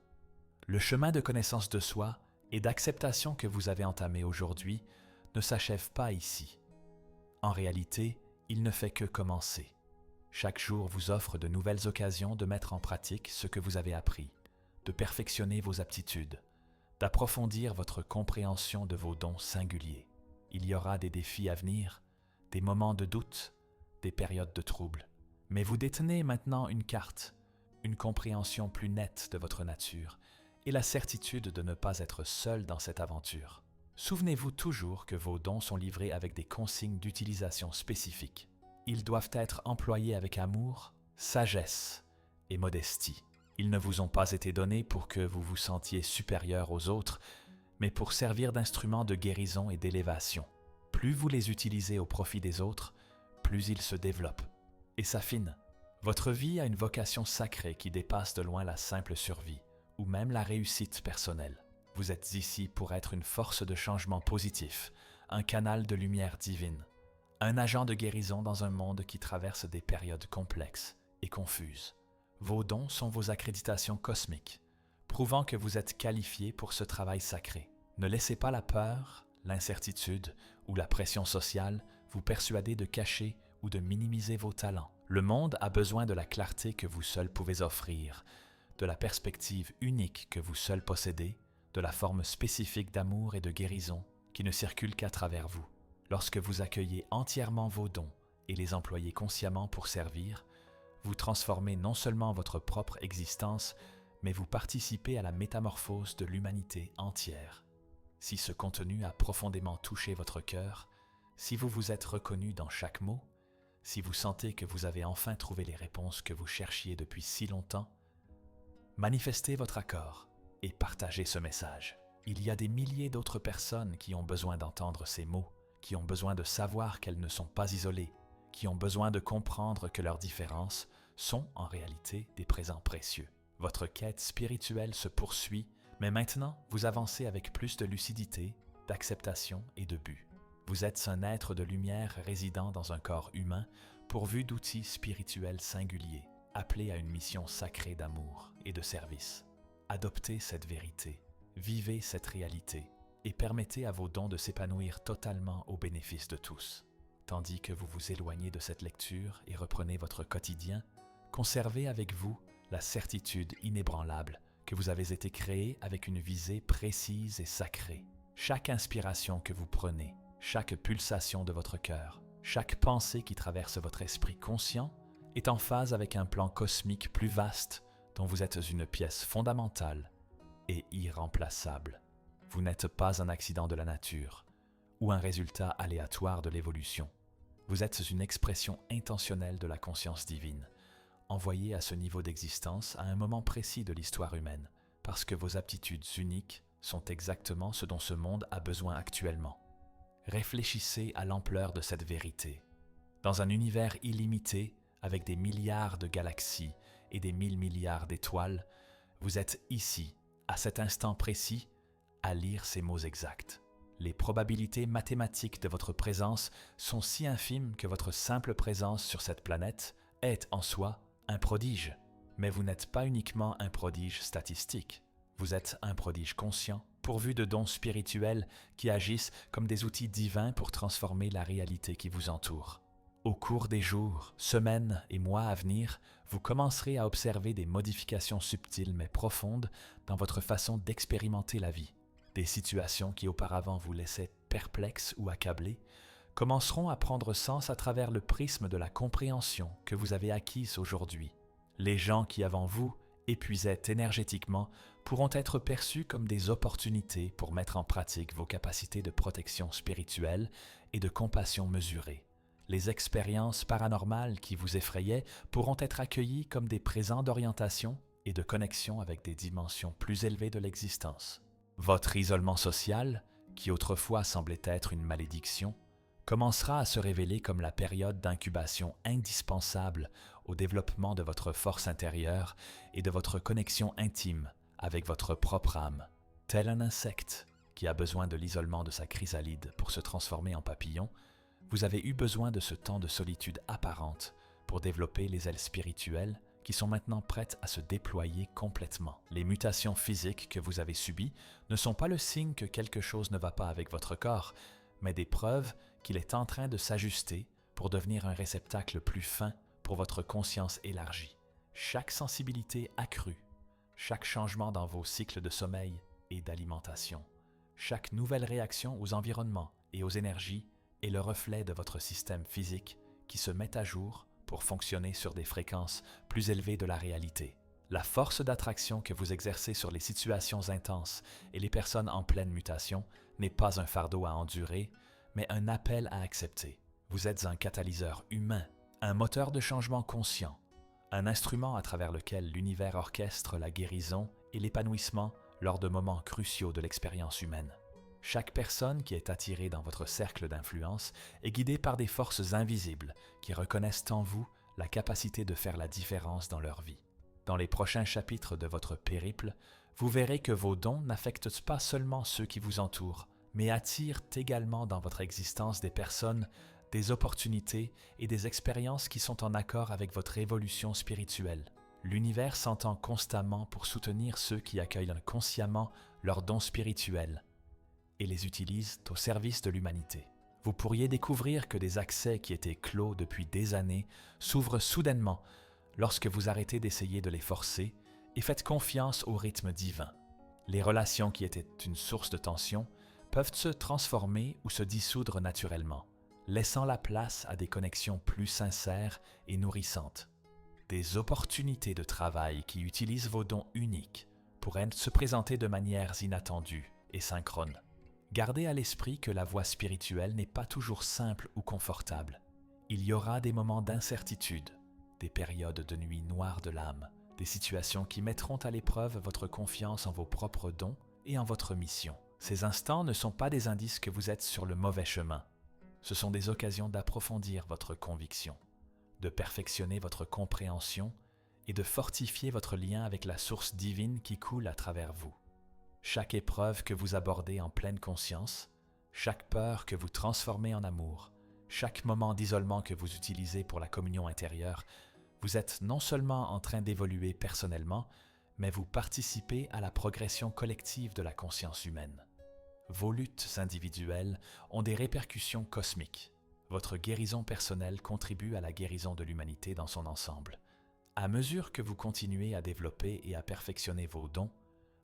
Le chemin de connaissance de soi et d'acceptation que vous avez entamé aujourd'hui ne s'achève pas ici. En réalité, il ne fait que commencer. Chaque jour vous offre de nouvelles occasions de mettre en pratique ce que vous avez appris, de perfectionner vos aptitudes, d'approfondir votre compréhension de vos dons singuliers. Il y aura des défis à venir, des moments de doute, des périodes de trouble. Mais vous détenez maintenant une carte, une compréhension plus nette de votre nature et la certitude de ne pas être seul dans cette aventure. Souvenez-vous toujours que vos dons sont livrés avec des consignes d'utilisation spécifiques. Ils doivent être employés avec amour, sagesse et modestie. Ils ne vous ont pas été donnés pour que vous vous sentiez supérieur aux autres, mais pour servir d'instruments de guérison et d'élévation. Plus vous les utilisez au profit des autres, plus ils se développent et s'affinent. Votre vie a une vocation sacrée qui dépasse de loin la simple survie, ou même la réussite personnelle. Vous êtes ici pour être une force de changement positif, un canal de lumière divine, un agent de guérison dans un monde qui traverse des périodes complexes et confuses. Vos dons sont vos accréditations cosmiques, prouvant que vous êtes qualifié pour ce travail sacré. Ne laissez pas la peur, l'incertitude ou la pression sociale vous persuader de cacher ou de minimiser vos talents. Le monde a besoin de la clarté que vous seul pouvez offrir, de la perspective unique que vous seul possédez, de la forme spécifique d'amour et de guérison qui ne circule qu'à travers vous. Lorsque vous accueillez entièrement vos dons et les employez consciemment pour servir, vous transformez non seulement votre propre existence, mais vous participez à la métamorphose de l'humanité entière. Si ce contenu a profondément touché votre cœur, si vous vous êtes reconnu dans chaque mot, si vous sentez que vous avez enfin trouvé les réponses que vous cherchiez depuis si longtemps, manifestez votre accord et partagez ce message. Il y a des milliers d'autres personnes qui ont besoin d'entendre ces mots, qui ont besoin de savoir qu'elles ne sont pas isolées, qui ont besoin de comprendre que leurs différences sont en réalité des présents précieux. Votre quête spirituelle se poursuit, mais maintenant vous avancez avec plus de lucidité, d'acceptation et de but. Vous êtes un être de lumière résidant dans un corps humain, pourvu d'outils spirituels singuliers, appelés à une mission sacrée d'amour et de service. Adoptez cette vérité, vivez cette réalité et permettez à vos dons de s'épanouir totalement au bénéfice de tous. Tandis que vous vous éloignez de cette lecture et reprenez votre quotidien, conservez avec vous la certitude inébranlable que vous avez été créé avec une visée précise et sacrée. Chaque inspiration que vous prenez, chaque pulsation de votre cœur, chaque pensée qui traverse votre esprit conscient est en phase avec un plan cosmique plus vaste dont vous êtes une pièce fondamentale et irremplaçable. Vous n'êtes pas un accident de la nature ou un résultat aléatoire de l'évolution. Vous êtes une expression intentionnelle de la conscience divine, envoyée à ce niveau d'existence à un moment précis de l'histoire humaine, parce que vos aptitudes uniques sont exactement ce dont ce monde a besoin actuellement. Réfléchissez à l'ampleur de cette vérité. Dans un univers illimité, avec des milliards de galaxies et des 1000 milliards d'étoiles, vous êtes ici, à cet instant précis, à lire ces mots exacts. Les probabilités mathématiques de votre présence sont si infimes que votre simple présence sur cette planète est en soi un prodige. Mais vous n'êtes pas uniquement un prodige statistique. Vous êtes un prodige conscient, pourvu de dons spirituels qui agissent comme des outils divins pour transformer la réalité qui vous entoure. Au cours des jours, semaines et mois à venir, vous commencerez à observer des modifications subtiles mais profondes dans votre façon d'expérimenter la vie. Des situations qui auparavant vous laissaient perplexes ou accablés commenceront à prendre sens à travers le prisme de la compréhension que vous avez acquise aujourd'hui. Les gens qui avant vous épuisaient énergétiquement pourront être perçus comme des opportunités pour mettre en pratique vos capacités de protection spirituelle et de compassion mesurée. Les expériences paranormales qui vous effrayaient pourront être accueillies comme des présents d'orientation et de connexion avec des dimensions plus élevées de l'existence. Votre isolement social, qui autrefois semblait être une malédiction, commencera à se révéler comme la période d'incubation indispensable au développement de votre force intérieure et de votre connexion intime avec votre propre âme. Tel un insecte qui a besoin de l'isolement de sa chrysalide pour se transformer en papillon, vous avez eu besoin de ce temps de solitude apparente pour développer les ailes spirituelles qui sont maintenant prêtes à se déployer complètement. Les mutations physiques que vous avez subies ne sont pas le signe que quelque chose ne va pas avec votre corps, mais des preuves qu'il est en train de s'ajuster pour devenir un réceptacle plus fin pour votre conscience élargie. Chaque sensibilité accrue, chaque changement dans vos cycles de sommeil et d'alimentation, chaque nouvelle réaction aux environnements et aux énergies est le reflet de votre système physique qui se met à jour pour fonctionner sur des fréquences plus élevées de la réalité. La force d'attraction que vous exercez sur les situations intenses et les personnes en pleine mutation n'est pas un fardeau à endurer, mais un appel à accepter. Vous êtes un catalyseur humain, un moteur de changement conscient, un instrument à travers lequel l'univers orchestre la guérison et l'épanouissement lors de moments cruciaux de l'expérience humaine. Chaque personne qui est attirée dans votre cercle d'influence est guidée par des forces invisibles qui reconnaissent en vous la capacité de faire la différence dans leur vie. Dans les prochains chapitres de votre périple, vous verrez que vos dons n'affectent pas seulement ceux qui vous entourent, mais attirent également dans votre existence des personnes, des opportunités et des expériences qui sont en accord avec votre évolution spirituelle. L'univers s'entend constamment pour soutenir ceux qui accueillent consciemment leurs dons spirituels et les utilisent au service de l'humanité. Vous pourriez découvrir que des accès qui étaient clos depuis des années s'ouvrent soudainement lorsque vous arrêtez d'essayer de les forcer et faites confiance au rythme divin. Les relations qui étaient une source de tension peuvent se transformer ou se dissoudre naturellement, laissant la place à des connexions plus sincères et nourrissantes. Des opportunités de travail qui utilisent vos dons uniques pourraient se présenter de manières inattendues et synchrones. Gardez à l'esprit que la voie spirituelle n'est pas toujours simple ou confortable. Il y aura des moments d'incertitude, des périodes de nuit noire de l'âme, des situations qui mettront à l'épreuve votre confiance en vos propres dons et en votre mission. Ces instants ne sont pas des indices que vous êtes sur le mauvais chemin. Ce sont des occasions d'approfondir votre conviction, de perfectionner votre compréhension et de fortifier votre lien avec la source divine qui coule à travers vous. Chaque épreuve que vous abordez en pleine conscience, chaque peur que vous transformez en amour, chaque moment d'isolement que vous utilisez pour la communion intérieure, vous êtes non seulement en train d'évoluer personnellement, mais vous participez à la progression collective de la conscience humaine. Vos luttes individuelles ont des répercussions cosmiques. Votre guérison personnelle contribue à la guérison de l'humanité dans son ensemble. À mesure que vous continuez à développer et à perfectionner vos dons,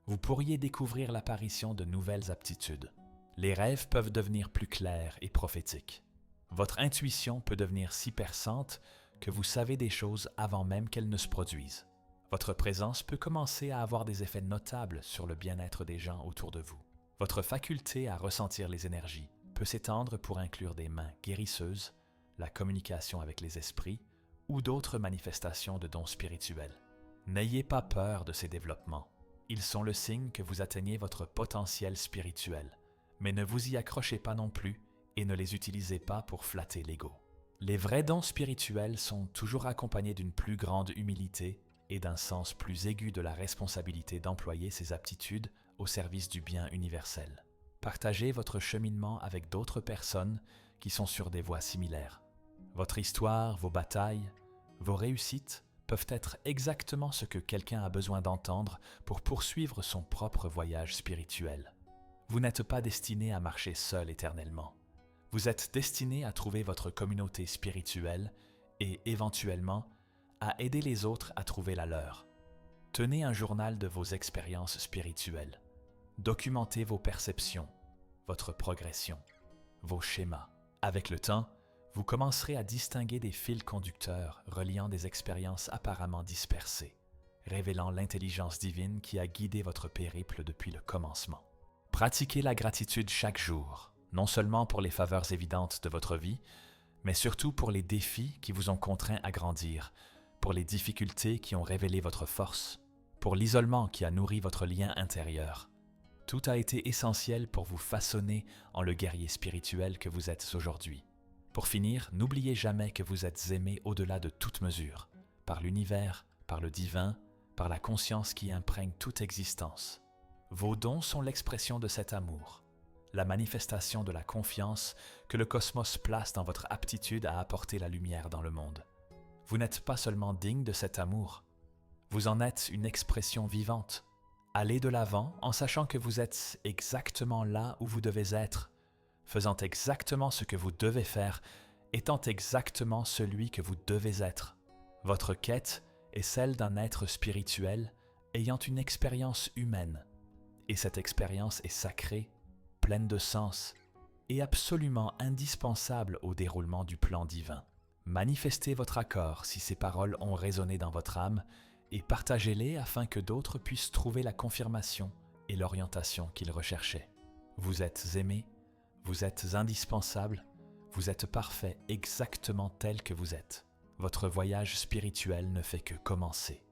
vous pourriez découvrir l'apparition de nouvelles aptitudes. Les rêves peuvent devenir plus clairs et prophétiques. Votre intuition peut devenir si perçante que vous savez des choses avant même qu'elles ne se produisent. Votre présence peut commencer à avoir des effets notables sur le bien-être des gens autour de vous. Votre faculté à ressentir les énergies, peut s'étendre pour inclure des mains guérisseuses, la communication avec les esprits ou d'autres manifestations de dons spirituels. N'ayez pas peur de ces développements. Ils sont le signe que vous atteignez votre potentiel spirituel, mais ne vous y accrochez pas non plus et ne les utilisez pas pour flatter l'ego. Les vrais dons spirituels sont toujours accompagnés d'une plus grande humilité et d'un sens plus aigu de la responsabilité d'employer ces aptitudes au service du bien universel. Partagez votre cheminement avec d'autres personnes qui sont sur des voies similaires. Votre histoire, vos batailles, vos réussites peuvent être exactement ce que quelqu'un a besoin d'entendre pour poursuivre son propre voyage spirituel. Vous n'êtes pas destiné à marcher seul éternellement. Vous êtes destiné à trouver votre communauté spirituelle et, éventuellement, à aider les autres à trouver la leur. Tenez un journal de vos expériences spirituelles. Documentez vos perceptions, votre progression, vos schémas. Avec le temps, vous commencerez à distinguer des fils conducteurs reliant des expériences apparemment dispersées, révélant l'intelligence divine qui a guidé votre périple depuis le commencement. Pratiquez la gratitude chaque jour, non seulement pour les faveurs évidentes de votre vie, mais surtout pour les défis qui vous ont contraint à grandir, pour les difficultés qui ont révélé votre force, pour l'isolement qui a nourri votre lien intérieur. Tout a été essentiel pour vous façonner en le guerrier spirituel que vous êtes aujourd'hui. Pour finir, n'oubliez jamais que vous êtes aimé au-delà de toute mesure, par l'univers, par le divin, par la conscience qui imprègne toute existence. Vos dons sont l'expression de cet amour, la manifestation de la confiance que le cosmos place dans votre aptitude à apporter la lumière dans le monde. Vous n'êtes pas seulement digne de cet amour, vous en êtes une expression vivante. Allez de l'avant en sachant que vous êtes exactement là où vous devez être, faisant exactement ce que vous devez faire, étant exactement celui que vous devez être. Votre quête est celle d'un être spirituel ayant une expérience humaine, et cette expérience est sacrée, pleine de sens et absolument indispensable au déroulement du plan divin. Manifestez votre accord si ces paroles ont résonné dans votre âme et partagez-les afin que d'autres puissent trouver la confirmation et l'orientation qu'ils recherchaient. Vous êtes aimé, vous êtes indispensable, vous êtes parfait exactement tel que vous êtes. Votre voyage spirituel ne fait que commencer.